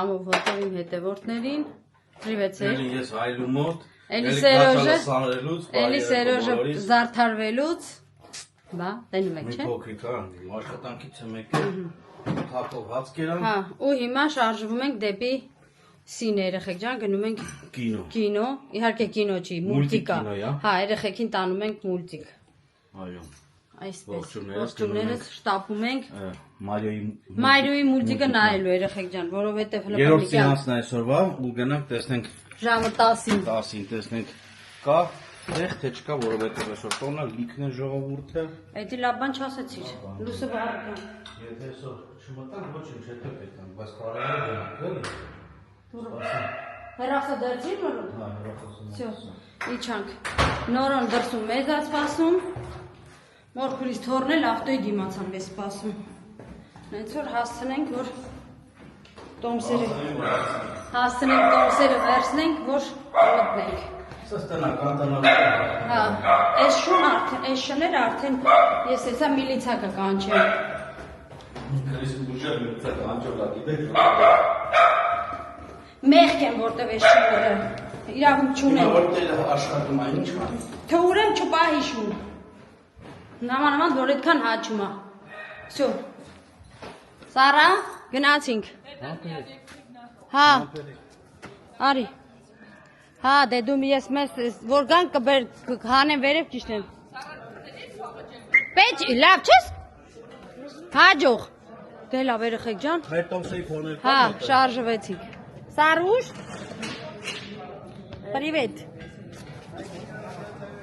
համով հոտով իմ հետևորդներին։ Պրիվետ սեր։ Ես հայրու մոտ։ Էլի Սերոժը զարդարվելուց։ Բա, տենում եք, չէ։ Մի փոքրիկ աշխատանքից եմ եկել։ Թափով հաց կերամ։ Հա, ու հիմա շարժվում ենք դեպի Սին երեխեք ջան, գնում ենք կինո, իհարկե կինո չի, մուլտիկա։ Հա, երեխեքին տանում ենք մուլտիկ։ Այո։ Այսպես, ողջուններս շտապում ենք Մարիոյի մուլտիկը նայելու երեխեք ջան, որովհետև երրորդ սեանսն է այսօրվա ու գնանք տեսնենք ժամը 10-ին։ 10-ին տեսնենք կա տեղ թե չկա, որովհետև այսօր տոնը լիքն է ժողովուրդը։ Էդի լավ բան չասեցիր, լույսը բարեկամ։ Եթե այսօր չմտանք, ոչինչ հետո պետք է, բայց կարելի է գնանք, Հեռախոսը դարձիր նորոն։ Հա, հեռախոսը։ Всё, իջանք։ Նորոն դրսում մեզ է սպասում։ Մորքուրից թորնել ավտոյի դիմաց եմ սպասում։ Հենց որ հասցնենք, որ տոմսերը վերցնենք, որ մտնենք։ Սա տնական տնական։ Հա, այս շուն արդեն, այս շները արդեն ես հեսա միլիցա կկանչեմ։ Քրիս ուժեր միլիցա կանչողա, գիտեք։ Մեղք եմ, որտև այս շուները իրավունք չունեն։ Որտեղ աշխատում այն ինչ կա։ Թե ուրեմ չպահի շուն։ Նամանաման, որ այդքան հաճում է։ Всё։ Սարա, գնացինք։ Հա։ Արի։ Հա, դե դու ես մեզ որ գան հանեմ վերև ճիշտ եմ։ Պետք լավ չես։ Հաջող։ Դե լավ երեխեք ջան։ Մեր տոմսերի ֆոներ կա։ Հա, շարժվեցինք։ Սարուշ։ Պրիվետ։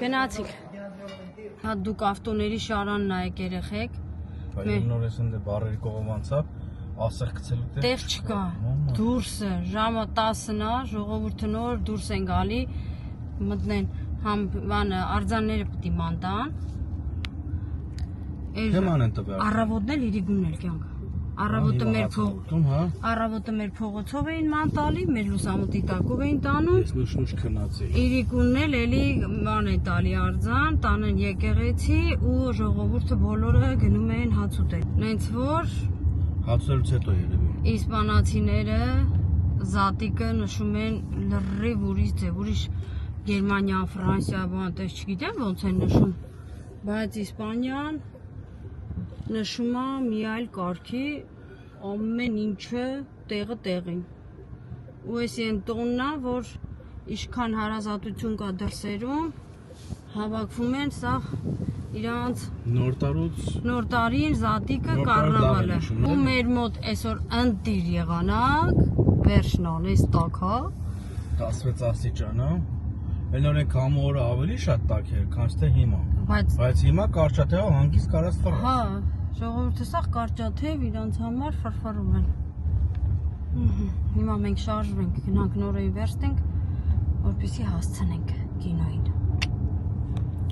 Գնացինք։ Հա դուք ավտոների շարանն նայեք երեխեք։ Բայց նոր ես ընդ բարերի կողմ անցա, ասեղ գցելու տեղ չկա։ Դուրսը ժամը 10-ն է, ժողովուրդը նոր դուրս են գալի, մտնեն համ բանը արձանները պետք է մանտան։ Թեման են տվել։ Առավոտն էլ իրիգունն էլ կյանք։ Առավոտը մեր փողոցով էին ման տալի, մեր լուսամուտի տակով էին տանում։ Ես նուշ քնացի։ Իրիկունն էլ էլի ման է տալի արձան, տանեն եկեղեցի ու ժողովուրդը բոլորը գնում էին հաց ուտել։ Նենց որ հացելուց հետո երևի։ Իսպանացիները զատիկը նշում են լրիվ ուրիշ ձև, ուրիշ Գերմանիա, Ֆրանսիա, բան տես չգիտեմ ոնց են նշում, բայց Իսպանիան նշում է մի այլ կարգի, ամեն ինչը տեղը տեղին։ Ու էսի են տոննա, որ ինչքան հարազատություն կա դրսերում, հավաքվում են սա իրանց նոր տարին զատիկը կառնավալը։ Ու մեր մոտ այսօր ընտիր եղանակ, վերջնան էս տակա 16 աստիճան, հա։ Էլ օրենք ամորը ավելի շատ տաք էր, քան թե հիմա։ Բայց հիմա կարճաթեթ հանգիստ կարած ֆռը։ Հա, ժողովուրդը սա կարճաթեթ իրանց համար ֆրֆռում են։ Հիմա մենք շարժվենք, գնանք նորեի վերցնենք, որպեսզի հասցնենք կինոյին։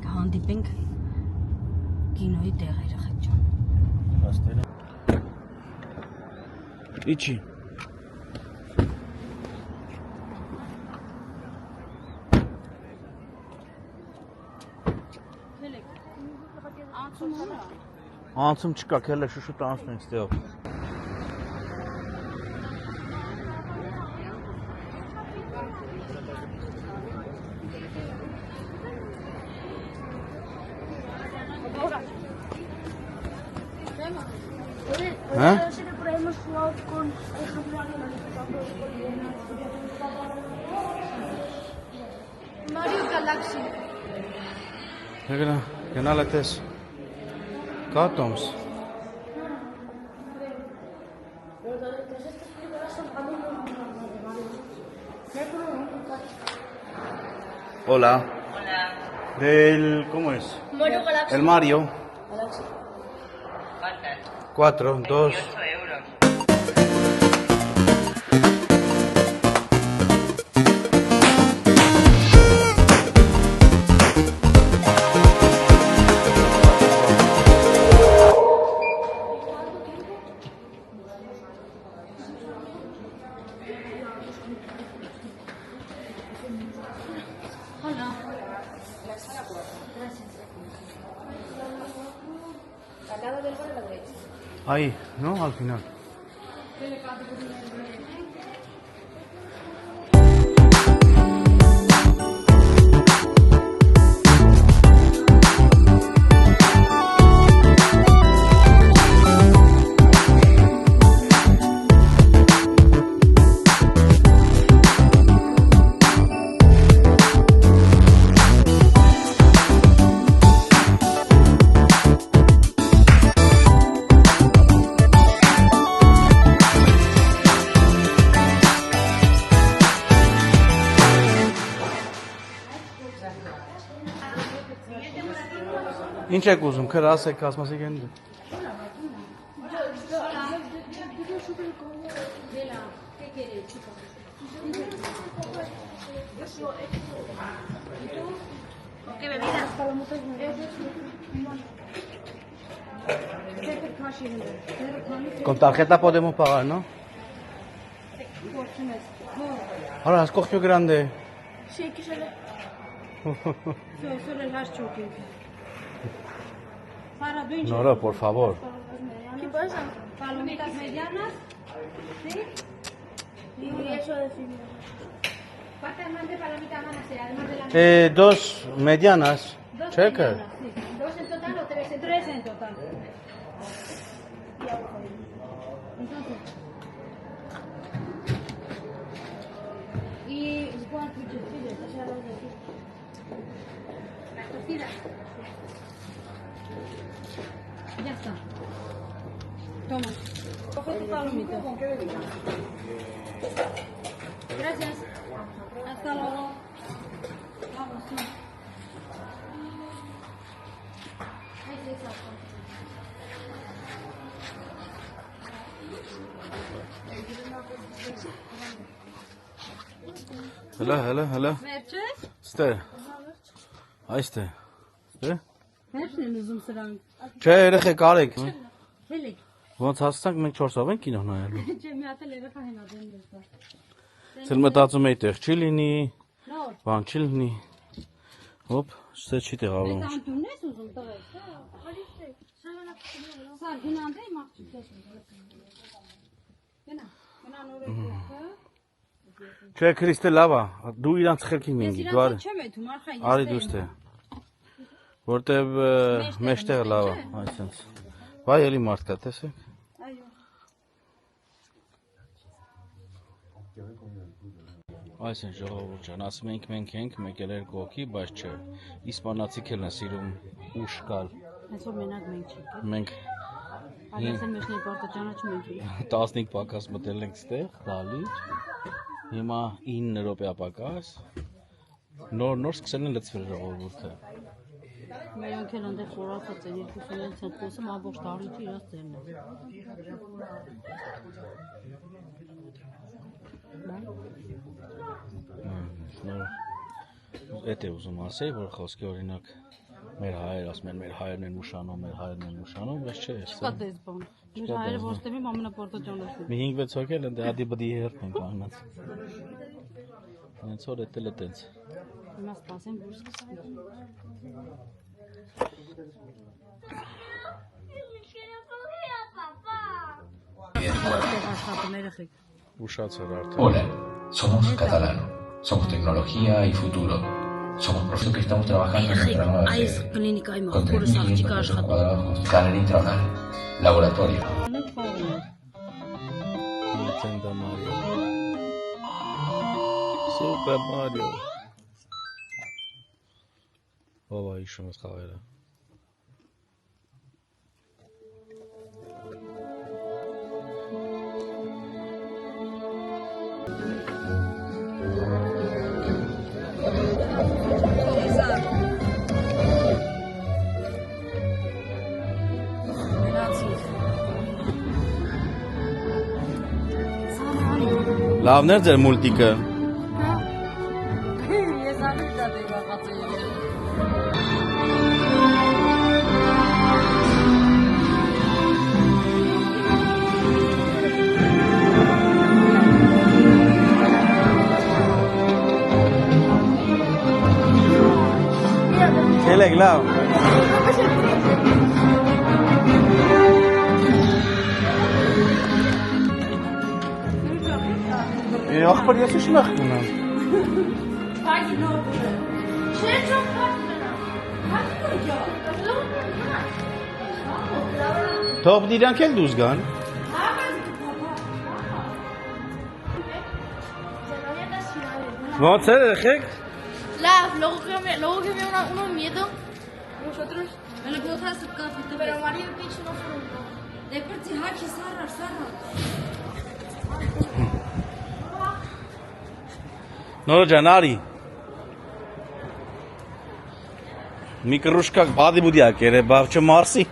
Կհանդիպենք կինոյի տեղ երեխեք ջան։ Հաստատ։ Իջի։ Անցում չկա, քելը շուշուտ անցնենք ստեղով։ Հա? Mario Galaxy։ Գնալ ես։ Կա տոմս։ Hola. Hola. ¿Cómo es? Mario Galaxy. El Mario. ¿Cuántas? 4, 2. 28 euros. Hola. Al lado del bar a la derecha. Ahí, ¿no? Al final. Ինչ եք ուզում, քր ասեք, ասմասիկ են դու։ ¿Qué bebida? Con tarjeta podemos pagar, ¿no? Ahora, has cogido grande. Sí, que sale. Solo el hash choking. Sara, do ince. Nora, por favor. ¿Qué pasa? Palomitas medianas. ¿Sí? Y eso de fin. ¿Cuántas más de palomitas van a ser? Además de la Dos medianas. Dos Checker. medianas, sí. ¿Dos en total o tres en total? Tres en total. Entonces. Y ¿cuántos chiles? O sea, los de aquí. Las cocidas. Ya está. Toma. Coge tu palomita. ¿Con qué bebida? Gracias. Hasta luego. Vamos, sí. Es esa. Հələ։ Վերջը։ Ստե։ Այստե։ Ստե։ Վերջն են ուզում սրանք։ Չէ, երեխեք արեք։ Հելիք։ Ոնց հասցանք մենք 4-ով ենք կինո նայելու։ Չէ, մի հատ էլ երեխա հենադեն դեպա։ Ցել մտածում էի տեղ չի լինի, Նոր։ բան չի լինի։ Հոպ, ստե չի տեղավորում։ Այս անտունն ես ուզում տղեկ։ Սա գնանդ է մաղջիկես։ Գնա նորը։ Չէ, Քրիստե լավ է։ Դու իրանց խելքին Ես մինգի, դու արի։ իրանց չեմ եթում, արխա ես։ Արի դու ստե։ Որտեվ մեջտեղը լավ է, այսպես։ Վայ, էլի մարդ կա, տեսեք։ Այո։ Այս են ժողովուրդ ջան, ասում ենք մենք ենք, մեկ էլ երկու հոգի, բայց չէ։ Իսպանացիք էլ են սիրում ուշ գալ։ Այսօր մենակ մենք չենք։ Մենք Այլասեն մեջն է պարտը ճանաչում ենք։ 15 պակաս մտել ենք ստեղ, դալիճ։ Հիմա 9 րոպե պակաս։ Նոր սկսել են լցվել ժողովուրդը։ Մերանք էլ այնտեղ խորացած են, երկուսն են ցած խոսում, ամբողջ դալիճը իրաց ձերն է։ Էդ է ուզում ասեի, որ խոսքի օրինակ մեր հայեր ասում են, մեր հայերն են ուշանում, բայց չէ, Չկա դες բան։ Մեր հայերը ոչ թե իմ ամենապարտը ճանաչում։ մի 5-6 հոգի էլ ընդ հադի բդի հերթ են կանգնած։ Հենց որ էտել է տենց։ Հիմա սպասենք, որ սկսվի։ Ուշացար արդեն։ Hola, somos Catalano. Somos tecnología y futuro. Somos profesores que estamos trabajando en nuestra nueva sede. Con 3.500 metros cuadrados, escáner intronal, laboratorio. Nintendo Mario. Super Mario. Ով է հիշում այս խաղերը։ Լավն էր ձեր մուլտիկը։ Ես ավելի դա դեղացած եմ։ Քելեք լավ։ Ախպեր ես ինչ նախ ունեմ։ Ay, no. Şey çok farklı. Farklı hocam. Թող իրանք էլ դուրս գան։ Ոնց է եղեք։ Luego que me uno miedo. Nosotros. Հələ գոթասը կապի տվեց։ Pero Mario y Peach no fueron. Դեպրցի հաքի սառար։ Նորո ջան, արի։ Միկրուշկա բադի բուդիա կերե բավչը մարսի։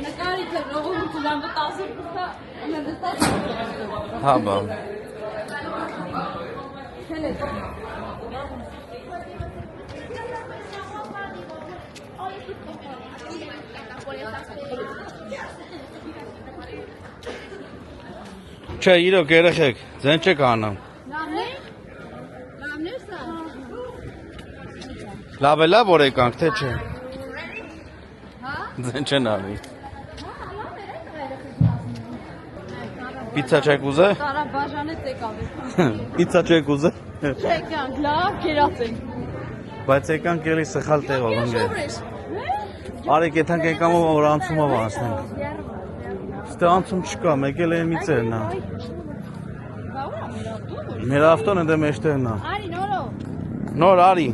Նկարի թե ռողոմուտը լամբը 10 կուտա, Հա բա։ Չէ, իրոք երեխեք, ձեն չեք անում։ Լավ է լավ որ եկանք, թե չէ։ Ձեն չեն անի։ Պիցա չեք ուզե։ Կարաբաժանեց եկավ։ Պիցա չեք ուզե։ Չեկանք, լավ, կերած ենք։ Բայց եկանք էլի սխալ տեղով ընկել։ Արեք եթանք եկամով որ անցումով անցնենք։ Ստե անցում չկա, մեկ էլ են միցերն է։ Մեր ավտոն ընդ մեջտեղն է։ Արի նորո։ Նոր արի։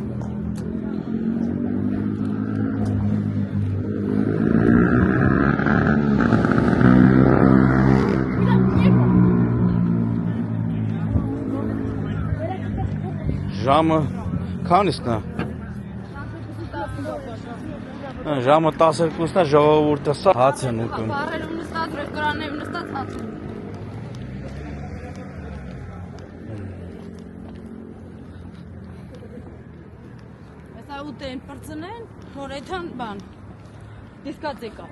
Ժամը քանիսն է։ Ժամը 12-ն է, ժողովուրդը սա հաց են ուտում։ Բարերում նստած, ռեստորաններում նստած հացում։ Հեսա ուտեն, պրծնեն, որ էթան բան, դիսկաց եկա։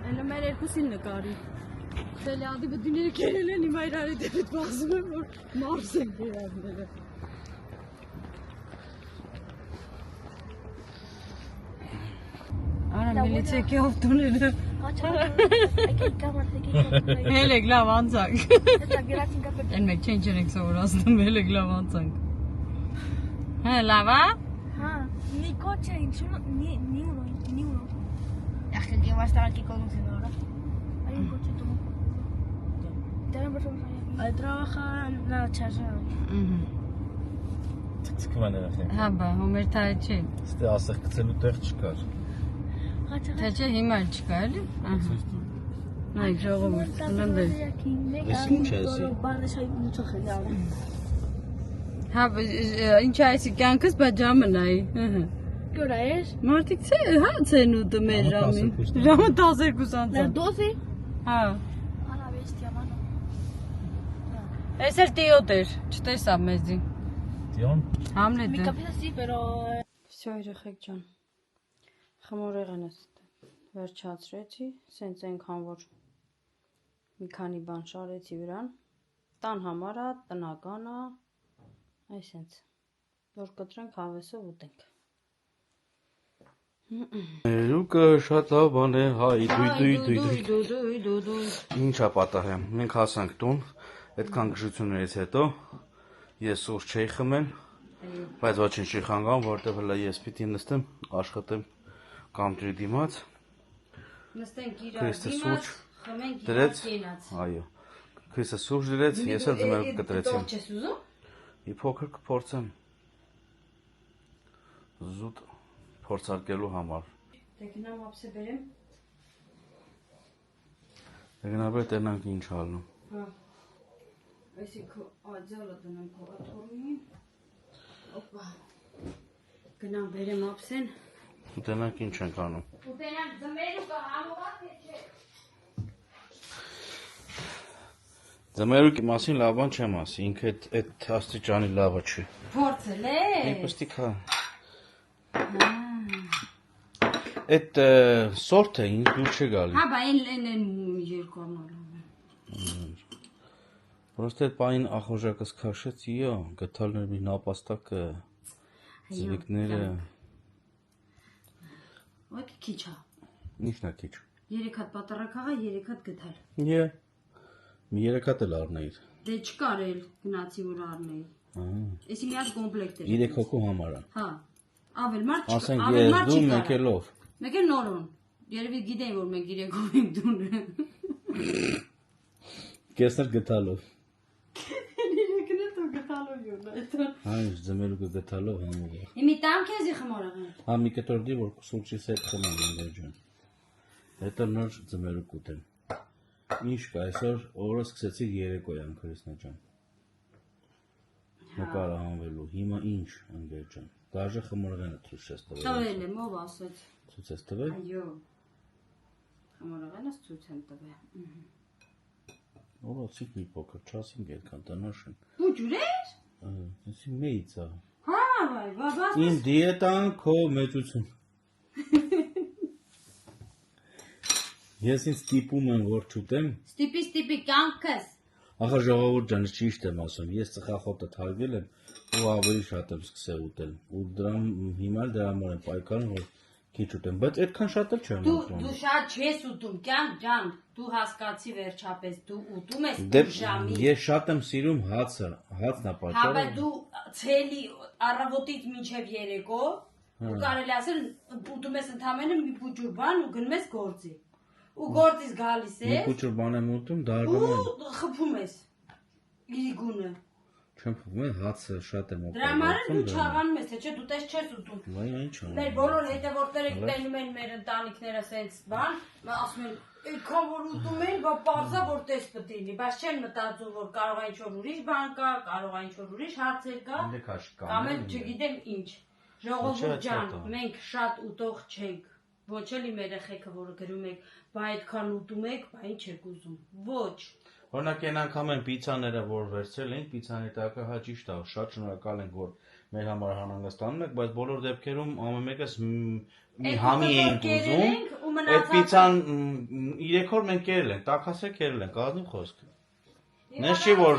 Էլը մեր երկուսին նկարի։ Սելի ադի բդիները կերել են, հիմա իրարի դեպիտ բազում եմ, որ մարս են կերարները։ Արա միլիցեկի ավտոները։ Հել եք լավ անցանք։ Են մեկ չեն չենք սովորացնում, հել եք լավ անցանք։ Հա, լավ է։ Հա, մի կոչը ինչու ni uno. Es que va a estar aquí conduciendo ahora. Hay un coche todo. Tienen personas ahí. Trabaja en la charra. Ցկման երեխեք։ Հա, բա, հոմեր թայ չի։ Ստե ասեղ գցելու տեղ չկար։ Թե չէ հիմա էլ չկա էլի։ Ահա։ Այ ժողովուրդ, ունենալ։ Հա, ինչ այսի կյանքս բա ժամը նայի։ Ահա։ ¿Qué hora es? Մարդիկ չէ, հաց են ուտում մեր ժամին։ Ժամը 12 անցան։ Las 12. Հա։ A la bestia, mano. Էս էլ տիոտ էր, չտեսա մեզի։ Դիոն։ Mi Համլետը։ cabeza sí, pero. Всё, երեխեք ջան։ Խմոր եղանս վերջացրեցի, սենց այնքան որ մի քանի բան շարեցի վրան։ Տան համար է, տնական է, այսենց։ Որ կտրենք հավեսով ուտենք։ Երուկը շատ լավ բան է, հայ, դույ։ դույ։ Ինչա պատահեմ, մենք հասանք տուն, այդքան գժություններից հետո ես ուր չէի խմել, բայց ոչինչ չի խանգարում, որտեղ հələ ես պիտի նստեմ, աշխատեմ կամտրի դիմաց։ Նստենք իրար Քրիստը դիմաց, սուրճ խմենք իրար դրեց, կենաց։ այո։ Քրիստը սուրճ դրեց, ես էլ ձմեռուկ կտրեցի։ Չես ուզում։ Մի փոքր կփորձեմ։ Զուտ փորձարկելու համար։ Դե գնամ ապսե բերեմ։ Դեգնաբեր տենանք ինչ ալնում։ Հա։ Այսի քո աջալը դնեմ քո աթորնին։ Օպա։ Գնամ բերեմ ապսեն։ Տենանք ինչ ենք անում։ Ուտենանք ձմերուկը համովա թե չէ։ Ձմերուկի մասին լավ բան չեմ ասի, ինքը այդ աստիճանի լավը չի։ Փորձել է։ Պստիկ հա։ Այդ սորտը ինձ դուր չի գալի։ Հա, բա են երկու անալու։ Պրոստը այդ պային ախոժակս քաշեց, իո, գտալներ մի նապաստակը, ծվիկները։ Ոք քիչ է։ Ինչն է քիչ։ 3 հատ պատառակաղա, 3 հատ գտալ։ Է։ Մի 3 հատ էլ առնեիր։ Դե չկար էլ գնացի որ առնեի։ Էսի մի հատ կոմպլեկտ էր։ 3 հոգու համար է։ Հա։ Ավել մարդ չկա, Ասենք ավել ես մարդ դու չի մեկ կարող։ էլով։ Մեկ էլ նորոն։ Երևի գիտեն որ մենք 3 հոգ ենք դուները։ Կեսներ գտալով։ 3-ն էլ դու գտալով յոն այդ։ Այն ձմերուկը գտալով համով։ Իմի տամ քեզի խմորը։ Հա մի կտրդի որ սուրճի հետ խմեմ ջան։ Հետո նոր ձմերուկ ուտեմ։ Ինչ կա, այսօր օրը սկսեցի երեկոյան Քրիստինա ջան։ Նկարահանվելու, հիմա ինչ ընկեր ջան։ Դաժե խմորեղենը ցույց ես տվել։ Տվել եմ, ով ասեց։ Ցույց ես տվել։ Այո։ Խմորեղենս ցույց եմ տվել։ Օրացիկ մի փոքր, չասինք այդքան տնաշեն։ Ու ջուրեր։ Այսի մեծ է։ Հա, վայ, բաբա։ Իմ դիետան քո մեծություն։ Ես ինձ ստիպում եմ, որ չուտեմ։ Ստիպի կյանքս։ Ախր ժողովուրդ ջան, ճիշտ եմ ասում, ես ծխախոտը թարգել եմ ու ավելի շատ եմ սկսել ուտել։ Ու դրան հիմա դրա համար եմ պայքարում, որ քիչ ուտեմ, բայց այդքան շատ էլ չեմ ուտում։ Դու շատ չես ուտում, կյանք ջան, դու հասկացի վերջապես, դու ուտում ես ժամի։ Ես շատ եմ սիրում հացը, հացն է պատճառը։ Հա, բայց դու ցելի առավոտից մինչև երեկո, ու կարելի ասել ուտում ես ընդամենը մի փուջուր բան ու գնում ես գործի։ Ու գործից գալիս ես։ Մի փուջուր բան եմ ուտում, դարգում եմ։ Ու խփում ես։ Իրիգունը։ Չեմ խփում, հացը շատ եմ ուտում։ Դրա համար դու չաղանում ես, թե չէ դու տես չես ուտում։ Վայ, ինչ անում։ Մեր բոլոր հետևորդները տենում են մեր ընտանիքները սենց բան, ասում են, այդքան որ ուտում են, բա պարզա որ տես պետք լինի, բայց չեն մտածում, որ կարող է ինչ-որ ուրիշ բան կա, կարող է ինչ-որ ուրիշ հարցեր կա, կամ էլ չգիտեմ ինչ։ Ժողովուրդ ջան, մենք շատ ուտող չենք։ Ոչ էլ իմ երեխեքը, որը գրում եք, բա այդքան ուտում եք, բա ինչ եք ուզում։ Ոչ։ Օրինակ այն անգամ են պիցաները, որ վերցրել ենք, պիցանի տակը հա ճիշտ է, շատ շնորհակալ ենք, որ մեր համար անհանգստանում եք, բայց բոլոր դեպքերում ամեն մեկս մի համի ենք ուզում։ Այդ պիցան 3 օր մենք կերել ենք, տաքասը կերել ենք, ազնիվ խոսք։ Նես չի որ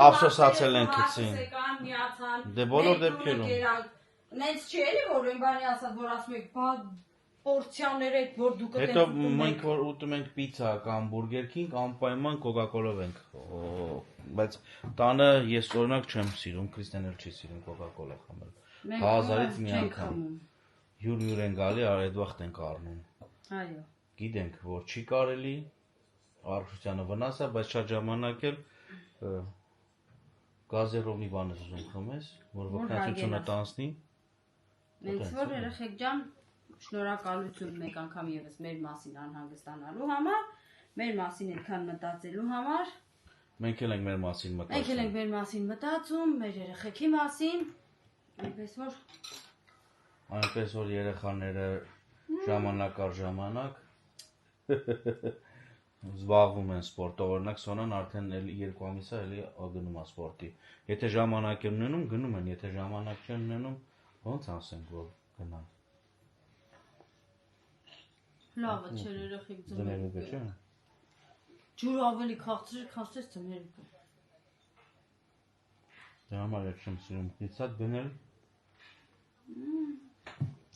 ափսոսացել ենք քցին։ Դե բոլոր դեպքերում։ Նենց չի էլի որ այն բանի ասած, որ ասում եք, բա պորցիաներ եք, որ դուք եք հետո մենք որ ուտում ենք պիցա կամ բուրգեր քինգ, անպայման կոկա-կոլով ենք։ Բայց տանը ես օրինակ չեմ սիրում, Քրիստիան էլ չի սիրում կոկա-կոլա խմել։ 1000-ից մի անգամ։ Յուր են գալի, այդ վաղտ ենք առնում։ Այո։ Գիտենք, որ չի կարելի, առողջությանը վնաս է, բայց շատ ժամանակ էլ գազերով մի բան ես ուզում խմես, որ վկայությունը տանցնի։ Մենք որ երեխեք ջան շնորհակալություն մեկ անգամ եւս մեր մասին անհանգստանալու համար, մեր մասին այդքան մտածելու համար։ Մենք էլ ենք մեր մասին մտածում։ Մենք էլ ենք մեր մասին մտածում, մեր երեխեքի մասին, այնպես որ երեխաները ժամանակ առ ժամանակ զբաղվում են սպորտով, օրինակ Սոնան արդեն 2 ամիս է էլի գնում է սպորտի։ Եթե ժամանակ են ունենում, գնում են, եթե ժամանակ չեն ունենում, ոնց ասենք որ գնան։ Լավը չէ երեխեք ձմերուկը չէ։ Ջուրը ավելի քաղցր քաշես ձմերուկը։ Դրա համար էլ չեմ սիրում պիցա գնել։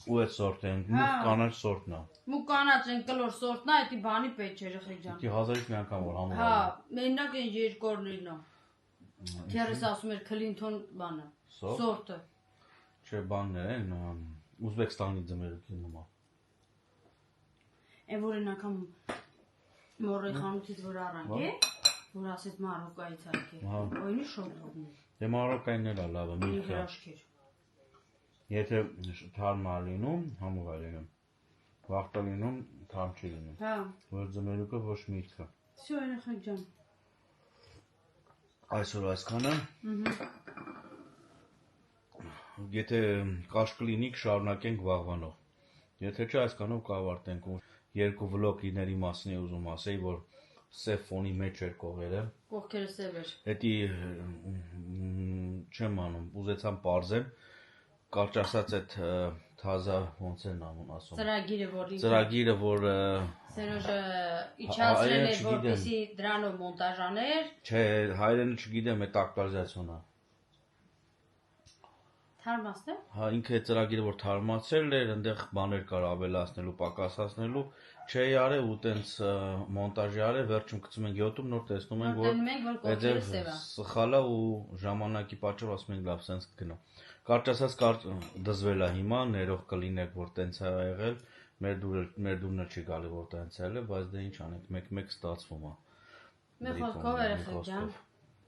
Ու այդ սորտը են, մուկ կանաչ սորտն է։ Մուկ կանաչ են կլոր սորտն է, դա բանի պետք չէ երեխեք ջան։ Դա 1000-ից մի անգամ որ համով։ Հա, մենակ այն երկորներն է։ Քերս ասում էր Քլինթոն բանը։ Սորտը։ Չէ, բաններ են, Ուզբեկստանի ձմերուկի նոմա։ Այն որ այն անգամ մորի խանութից որ առանք է, որ ասեց Մարոկայից արկե։ Ոյնի շոթողն է։ Դե Մարոկայինն էլ է լավը, մի հրաշքեր։ Եթե թարմ է լինում, համով է լինում։ Վաղտը լինում, թարմ չի լինում։ Հա։ Որ ձմերուկը ոչ միտքը։ Всё, երեխեք ջան։ Այսօր այսքանը։ Եթե կաշկ լինի, կշարունակենք վաղվանով։ Եթե չէ, այսքանով կավարտենք ու 2 վլոգիների մասին ուզում ասեի, որ սև ֆոնի մեջ էր կողերը։ Կողքերը սև էր։ Էդի չեմ անում, ուզեցամ պարզել, կարճ ասած այդ թազա ոնց են ասում։ Ծրագիրը, որ Սերոժը իջացրել է, որպեսզի դրանով մոնտաժ աներ։ Չէ, հայերենը չգիտեմ, այդ ակտուալիզացիոնը։ Թարմացնե։ Հա, ինքը այդ ծրագիրը որ թարմացել էր, այնտեղ բաներ կար ավելացնելու, պակասացնելու, չէի արել ու տենց մոնտաժի արել, վերջում գցում ենք YouTube, նոր տեսնում ենք, որ այդտեղ սխալ է ու ժամանակի պատճառով ասում ենք լավ, սենց կգնա։ Կարճ ասած դզվել է հիմա, ներող կլինեք, որ տենց է եղել, մեր դուրն չի գալի, որ տենց է եղել, բայց դե ինչ անենք, մեկ ստացվում է։ Մեր խոսքով երեխեք ջան,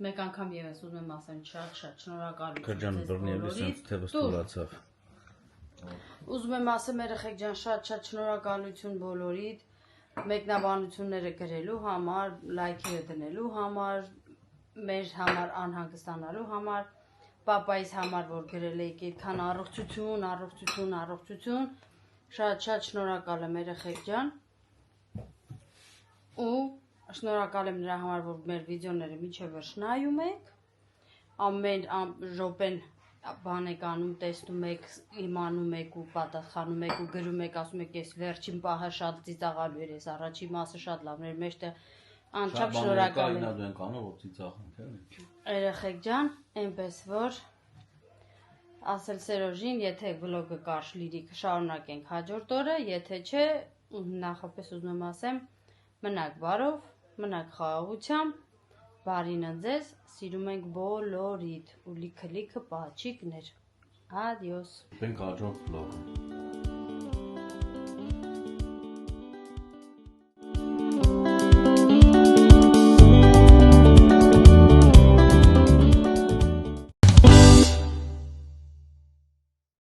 մեկ անգամ եւս ուզում եմ ասեմ շատ շնորհակալություն։ Քրջան բռնելի սենց թեւս ստորացավ։ Ուզում եմ ասեմ երեխեք ջան, շատ շնորհակալություն բոլորիդ, մեկնաբանությունները գրելու համար, լայքերը դնելու համար, մեր համար անհանգստանալու համար, պապայիս համար, որ գրել եք այդքան առողջություն, շատ շնորհակալ եմ երեխեք ջան, ու շնորհակալ եմ նրա համար, որ մեր վիդեոները մինչև վերջ նայում եք, ամեն րոպեն բան եք անում, տեսնում եք, իմանում եք ու պատասխանում եք ու գրում եք, ասում եք, ես վերջին պահը շատ ծիծաղալու էր, ես առաջի մասը շատ լավն էր, մեջտեղ անչափ շնորհակալ եմ։ Երեխեք ջան, այնպես որ ասել Սերոժին, եթե վլոգը կարճ լիրի կշարունակենք հաջորդ օրը, եթե չէ, նախապես ուզում եմ ասեմ, մնաք բարով, մնաք խաղաղությամբ, բարինը ձեզ, սիրում ենք բոլորիդ ու լիքը պահաճիկներ, ադիոս։ Մենք հաջորդ վլոգ